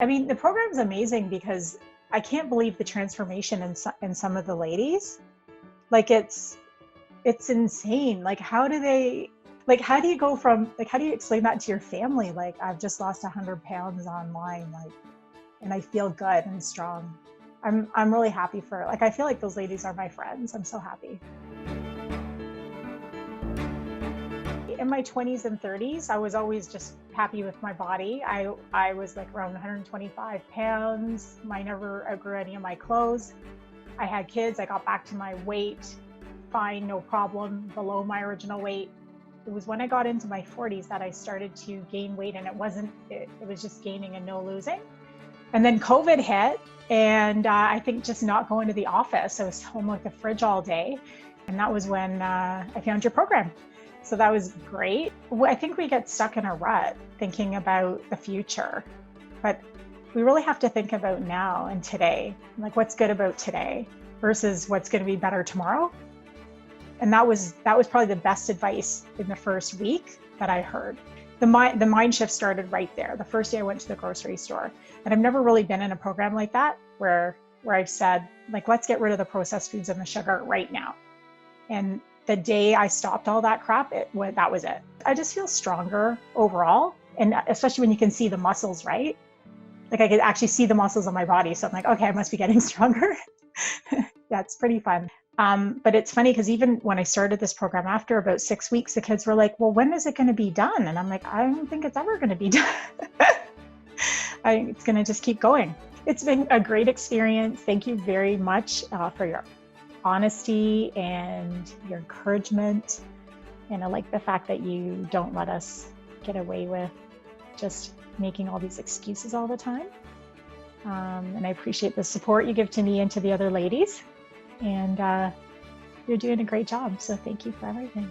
I mean, the program's amazing because I can't believe the transformation in some of the ladies. Like it's insane. Like how do you go from, like, how do you explain that to your family? Like, I've just lost 100 pounds online, like, and I feel good and strong. I'm really happy for, like, I feel like those ladies are my friends. I'm so happy. In my 20s and 30s, I was always just happy with my body. I was like around 125 pounds. I never outgrew any of my clothes. I had kids. I got back to my weight fine, no problem, below my original weight. It was when I got into my 40s that I started to gain weight, and it was just gaining and no losing. And then COVID hit, and I think just not going to the office. I was home like a fridge all day. And that was when I found your program. So that was great. I think we get stuck in a rut thinking about the future, but we really have to think about now and today, like what's good about today versus what's going to be better tomorrow. And that was probably the best advice in the first week that I heard. The mind shift started right there. The first day I went to the grocery store, and I've never really been in a program like that where I've said, like, let's get rid of the processed foods and the sugar right now. And the day I stopped all that crap, that was it. I just feel stronger overall. And especially when you can see the muscles, right? Like I could actually see the muscles on my body. So I'm like, okay, I must be getting stronger. Yeah, it's pretty fun. But it's funny because even when I started this program, after about 6 weeks, the kids were like, well, when is it going to be done? And I'm like, I don't think it's ever going to be done. It's going to just keep going. It's been a great experience. Thank you very much for your honesty and your encouragement. And I like the fact that you don't let us get away with just making all these excuses all the time. And I appreciate the support you give to me and to the other ladies. And you're doing a great job. So thank you for everything.